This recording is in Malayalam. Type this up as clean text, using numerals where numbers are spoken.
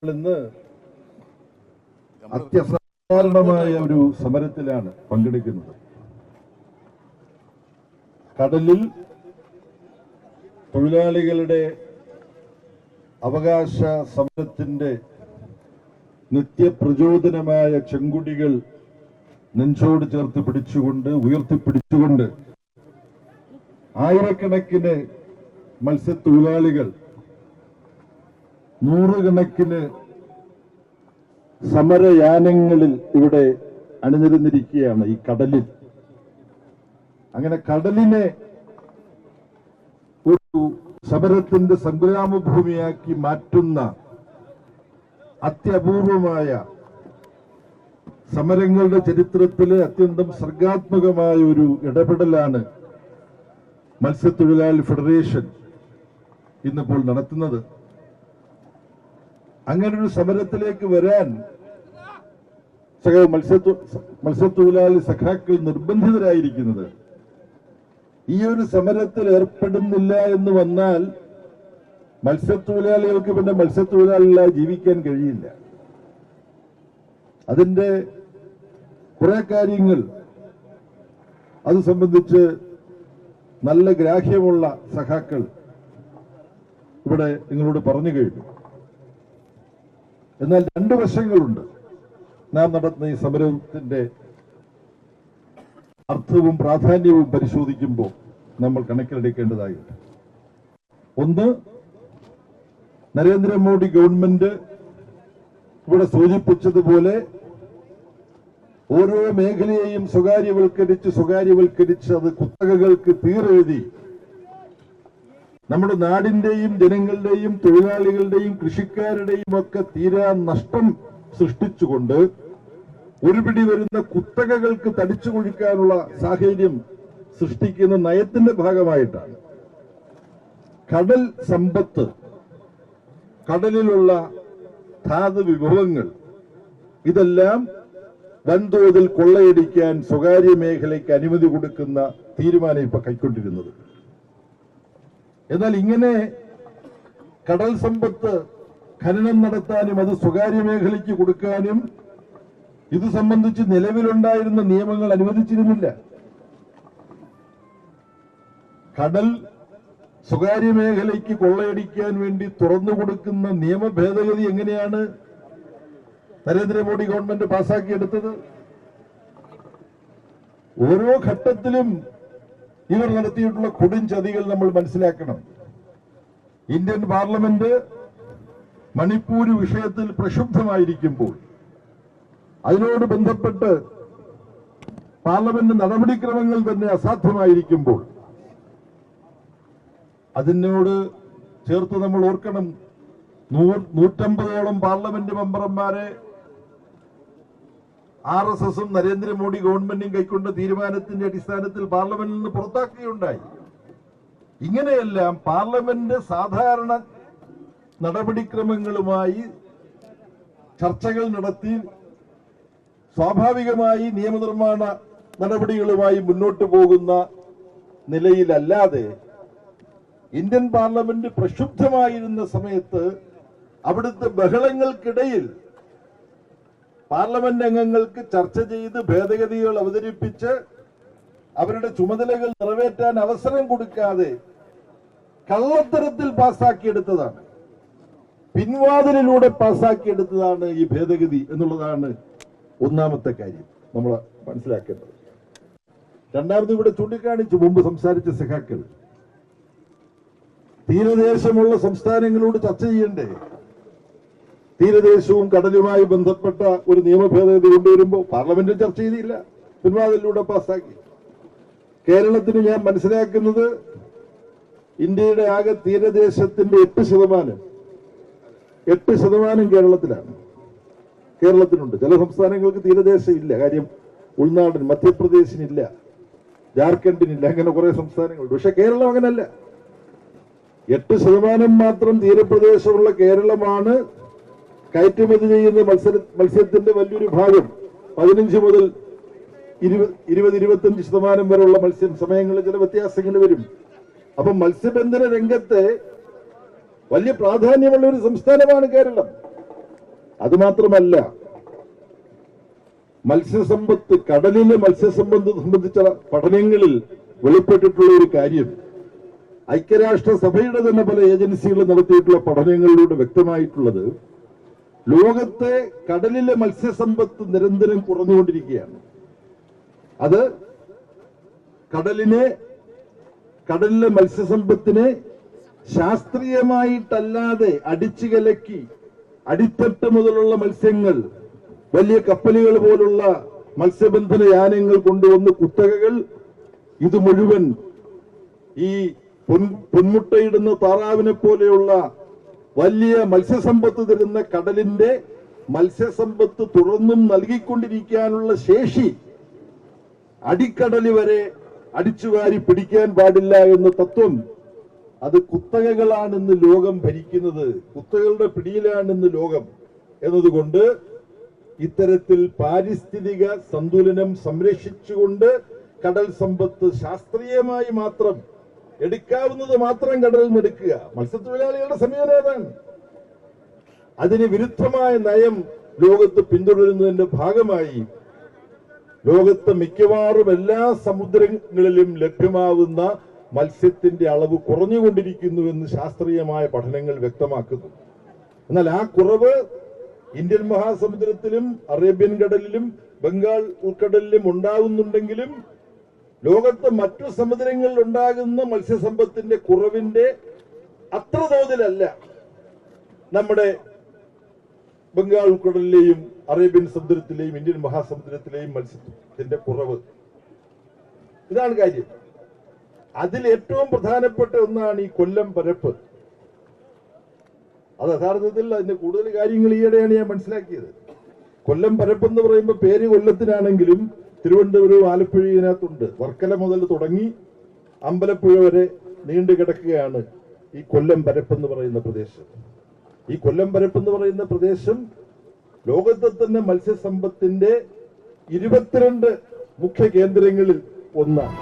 ഇന്ന് അത്യസാധാരണമായ ഒരു സമരത്തിലാണ് പങ്കെടുക്കുന്നത്. കടലിൽ തൊഴിലാളികളുടെ അവകാശ സമരത്തിന്റെ നിത്യപ്രചോദനമായ ചെങ്കുടികൾ നെഞ്ചോട് ചേർത്ത് പിടിച്ചുകൊണ്ട് ഉയർത്തിപ്പിടിച്ചുകൊണ്ട് ആയിരക്കണക്കിന് മത്സ്യത്തൊഴിലാളികൾ നൂറുകണക്കിന് സമരയാനങ്ങളിൽ ഇവിടെ അണിനിരന്നിരിക്കുകയാണ് ഈ കടലിൽ. അങ്ങനെ കടലിനെ ഒരു സമരത്തിന്റെ സംഗ്രാമഭൂമിയാക്കി മാറ്റുന്ന അത്യപൂർവമായ സമരങ്ങളുടെ ചരിത്രത്തിലെ അത്യന്തം സർഗാത്മകമായ ഒരു ഇടപെടലാണ് മത്സ്യത്തൊഴിലാളി ഫെഡറേഷൻ ഇന്നിപ്പോൾ നടത്തുന്നത്. അങ്ങനൊരു സമരത്തിലേക്ക് വരാൻ മത്സ്യത്തൊഴിലാളി സഖാക്കൾ നിർബന്ധിതരായിരിക്കുന്നത്. ഈ ഒരു സമരത്തിൽ ഏർപ്പെടുന്നില്ല എന്ന് വന്നാൽ മത്സ്യത്തൊഴിലാളികൾക്ക് പിന്നെ മത്സ്യത്തൊഴിലാളികളായി ജീവിക്കാൻ കഴിയില്ല. അതിന്റെ കുറെ കാര്യങ്ങൾ അത് സംബന്ധിച്ച് നല്ല ഗ്രാഹ്യമുള്ള സഖാക്കൾ ഇവിടെ നിങ്ങളോട് പറഞ്ഞു കഴിഞ്ഞു. എന്നാൽ രണ്ടു വശങ്ങളുണ്ട് നാം നടത്തുന്ന ഈ സമരത്തിന്റെ അർത്ഥവും പ്രാധാന്യവും പരിശോധിക്കുമ്പോൾ നമ്മൾ കണക്കിലെടുക്കേണ്ടതായിട്ടുണ്ട്. ഒന്ന്, നരേന്ദ്രമോദി ഗവൺമെന്റ് ഇവിടെ സൂചിപ്പിച്ചതുപോലെ ഓരോ മേഖലയെയും സ്വകാര്യവൽക്കരിച്ച് അത് കുത്തകകൾക്ക് തീരെഴുതി നമ്മുടെ നാടിന്റെയും ജനങ്ങളുടെയും തൊഴിലാളികളുടെയും കൃഷിക്കാരുടെയും ഒക്കെ തീരാ നഷ്ടം സൃഷ്ടിച്ചുകൊണ്ട് ഒരുപിടി വരുന്ന കുത്തകകൾക്ക് തടിച്ചു കൊഴിക്കാനുള്ള സാഹചര്യം സൃഷ്ടിക്കുന്ന നയത്തിന്റെ ഭാഗമായിട്ടാണ് കടൽ സമ്പത്ത്, കടലിലുള്ള ധാതു വിഭവങ്ങൾ ഇതെല്ലാം വൻതോതിൽ കൊള്ളയടിക്കാൻ സ്വകാര്യ മേഖലയ്ക്ക് അനുമതി കൊടുക്കുന്ന തീരുമാനം ഇപ്പൊ കൈക്കൊണ്ടിരുന്നത്. എന്നാൽ ഇങ്ങനെ കടൽ സമ്പത്ത് ഖനനം നടത്താനും അത് സ്വകാര്യ മേഖലയ്ക്ക് കൊടുക്കാനും ഇത് സംബന്ധിച്ച് നിലവിലുണ്ടായിരുന്ന നിയമങ്ങൾ അനുവദിച്ചിരുന്നില്ല. കടൽ സ്വകാര്യ മേഖലയ്ക്ക് കൊള്ളയടിക്കാൻ വേണ്ടി തുറന്നു കൊടുക്കുന്ന നിയമ ഭേദഗതി എങ്ങനെയാണ് നരേന്ദ്രമോദി ഗവൺമെന്റ് പാസാക്കിയെടുത്തത്? ഓരോ ഘട്ടത്തിലും ഇവർ നടത്തിയിട്ടുള്ള കൊടുംചതികൾ നമ്മൾ മനസ്സിലാക്കണം. ഇന്ത്യൻ പാർലമെന്റ് മണിപ്പൂർ വിഷയത്തിൽ പ്രക്ഷുബ്ധമായിരിക്കുമ്പോൾ, അതിനോട് ബന്ധപ്പെട്ട് പാർലമെന്റ് നടപടിക്രമങ്ങൾ തന്നെ അസാധ്യമായിരിക്കുമ്പോൾ, അതിനോട് ചേർത്ത് നമ്മൾ ഓർക്കണം, 150ഓളം പാർലമെന്റ് മെമ്പർമാരെ RSSും നരേന്ദ്രമോദി ഗവൺമെന്റും കൈക്കൊണ്ട തീരുമാനത്തിന്റെ അടിസ്ഥാനത്തിൽ പാർലമെന്റിൽ നിന്ന് പുറത്താക്കുകയുണ്ടായി. ഇങ്ങനെയെല്ലാം പാർലമെന്റ് സാധാരണ നടപടിക്രമങ്ങളുമായി ചർച്ചകൾ നടത്തി സ്വാഭാവികമായി നിയമനിർമ്മാണ നടപടികളുമായി മുന്നോട്ട് പോകുന്ന നിലയിലല്ലാതെ ഇന്ത്യൻ പാർലമെന്റ് പ്രക്ഷുബ്ധമായിരുന്ന സമയത്ത് അവിടുത്തെ ബഹളങ്ങൾക്കിടയിൽ പാർലമെന്റ് അംഗങ്ങൾക്ക് ചർച്ച ചെയ്ത് ഭേദഗതികൾ അവതരിപ്പിച്ച് അവരുടെ ചുമതലകൾ നിറവേറ്റാൻ അവസരം കൊടുക്കാതെ കള്ളത്തരത്തിൽ പാസാക്കിയെടുത്തതാണ്, പിൻവാതിലിലൂടെ പാസാക്കിയെടുത്തതാണ് ഈ ഭേദഗതി എന്നുള്ളതാണ് ഒന്നാമത്തെ കാര്യം നമ്മൾ മനസ്സിലാക്കേണ്ടത്. രണ്ടാമത് ഇവിടെ ചൂണ്ടിക്കാണിച്ചു മുമ്പ് സംസാരിച്ച സഖാക്കൾ, തീരദേശമുള്ള സംസ്ഥാനങ്ങളോട് ചർച്ച ചെയ്യണ്ടേ? തീരദേശവും കടലുമായി ബന്ധപ്പെട്ട ഒരു നിയമ ഭേദഗതി കൊണ്ടുവരുമ്പോൾ പാർലമെന്റിൽ ചർച്ച ചെയ്തില്ല, പിൻവാതിലൂടെ പാസ്സാക്കി. കേരളത്തിന് ഞാൻ മനസ്സിലാക്കുന്നത് ഇന്ത്യയുടെ ആകെ തീരദേശത്തിന്റെ 8% കേരളത്തിലാണ്. കേരളത്തിനുണ്ട്. ചില സംസ്ഥാനങ്ങൾക്ക് തീരദേശം ഇല്ല. കാര്യം ഉൾനാടൻ മധ്യപ്രദേശിനില്ല, ജാർഖണ്ഡിനില്ല, അങ്ങനെ കുറെ സംസ്ഥാനങ്ങളുണ്ട്. പക്ഷെ കേരളം അങ്ങനല്ല. 8% മാത്രം തീരപ്രദേശമുള്ള കേരളമാണ് കയറ്റുമതി ചെയ്യുന്ന മത്സ്യത്തിന്റെ വലിയൊരു ഭാഗം. 15 മുതൽ 20-25% വരെയുള്ള മത്സ്യം സമയങ്ങളിൽ ചില വ്യത്യാസങ്ങൾ വരും. അപ്പം മത്സ്യബന്ധന രംഗത്തെ വലിയ പ്രാധാന്യമുള്ള ഒരു സംസ്ഥാനമാണ് കേരളം. അതുമാത്രമല്ല, മത്സ്യസമ്പത്ത്, കടലിലെ മത്സ്യസമ്പത്ത് സംബന്ധിച്ച പഠനങ്ങളിൽ വെളിപ്പെട്ടിട്ടുള്ള ഒരു കാര്യം, ഐക്യരാഷ്ട്ര സഭയുടെ തന്നെ പല ഏജൻസികൾ നടത്തിയിട്ടുള്ള പഠനങ്ങളിലൂടെ വ്യക്തമായിട്ടുള്ളത്, ലോകത്തെ കടലിലെ മത്സ്യസമ്പത്ത് നിരന്തരം കുറഞ്ഞുകൊണ്ടിരിക്കുകയാണ്. അത് കടലിലെ മത്സ്യസമ്പത്തിനെ ശാസ്ത്രീയമായിട്ടല്ലാതെ അടിച്ചു കലക്കി അടിത്തട്ട് മുതലുള്ള മത്സ്യങ്ങൾ, വലിയ കപ്പലുകൾ പോലുള്ള മത്സ്യബന്ധന യാനങ്ങൾ കൊണ്ടുവന്ന് കുത്തകകൾ ഇത് മുഴുവൻ ഈ പൊന്മുട്ടയിടുന്ന താറാവിനെ പോലെയുള്ള വലിയ മത്സ്യസമ്പത്ത് തരുന്ന കടലിന്റെ മത്സ്യസമ്പത്ത് തുറന്നും നൽകിക്കൊണ്ടിരിക്കാനുള്ള ശേഷി അടിക്കടല് വരെ അടിച്ചുവാരി പിടിക്കാൻ പാടില്ല എന്ന തത്വം, അത് കുത്തകകളാണെന്ന് ലോകം ഭരിക്കുന്നത്, കുത്തകളുടെ പിടിയിലാണെന്ന് ലോകം എന്നതുകൊണ്ട് ഇത്തരത്തിൽ പാരിസ്ഥിതിക സന്തുലനം സംരക്ഷിച്ചുകൊണ്ട് കടൽ സമ്പത്ത് ശാസ്ത്രീയമായി മാത്രം എടുക്കാവുന്നത് മാത്രം കടലിൽ നിന്ന് എടുക്കുക. മത്സ്യത്തൊഴിലാളികളുടെ സമീപനം ഏതാണ്? അതിന് വിരുദ്ധമായ നയം ലോകത്ത് പിന്തുടരുന്നതിന്റെ ഭാഗമായി ലോകത്തെ മിക്കവാറും എല്ലാ സമുദ്രങ്ങളിലും ലഭ്യമാവുന്ന മത്സ്യത്തിന്റെ അളവ് കുറഞ്ഞുകൊണ്ടിരിക്കുന്നുവെന്ന് ശാസ്ത്രീയമായ പഠനങ്ങൾ വ്യക്തമാക്കുന്നു. എന്നാൽ ആ കുറവ് ഇന്ത്യൻ മഹാസമുദ്രത്തിലും അറേബ്യൻ കടലിലും ബംഗാൾ ഉൾക്കടലിലും ഉണ്ടാകുന്നുണ്ടെങ്കിലും ലോകത്ത് മറ്റു സമുദ്രങ്ങളിൽ ഉണ്ടാകുന്ന മത്സ്യസമ്പത്തിന്റെ കുറവിന്റെ അത്ര തോതിലല്ല നമ്മുടെ ബംഗാൾ ഉൾക്കടലിലെയും അറേബ്യൻ സമുദ്രത്തിലെയും ഇന്ത്യൻ മഹാസമുദ്രത്തിലെയും മത്സ്യത്തിന്റെ കുറവ്. ഇതാണ് കാര്യം. അതിൽ ഏറ്റവും പ്രധാനപ്പെട്ട ഒന്നാണ് ഈ കൊല്ലം പരപ്പ്. അത് യഥാർത്ഥത്തിൽ അതിന്റെ കൂടുതൽ കാര്യങ്ങൾ ഈയിടെയാണ് ഞാൻ മനസ്സിലാക്കിയത്. കൊല്ലം പരപ്പ് എന്ന് പറയുമ്പോൾ പേര് കൊല്ലത്തിനാണെങ്കിലും തിരുവനന്തപുരവും ആലപ്പുഴയും ഇതിനകത്തുണ്ട്. വർക്കല മുതൽ തുടങ്ങി അമ്പലപ്പുഴ വരെ നീണ്ടു കിടക്കുകയാണ് ഈ കൊല്ലം പരപ്പ് എന്ന് പറയുന്ന പ്രദേശം. ഈ കൊല്ലം പരപ്പ് എന്ന് പറയുന്ന പ്രദേശം ലോകത്തെ തന്നെ മത്സ്യസമ്പത്തിന്റെ 22 മുഖ്യ കേന്ദ്രങ്ങളിൽ ഒന്നാണ്.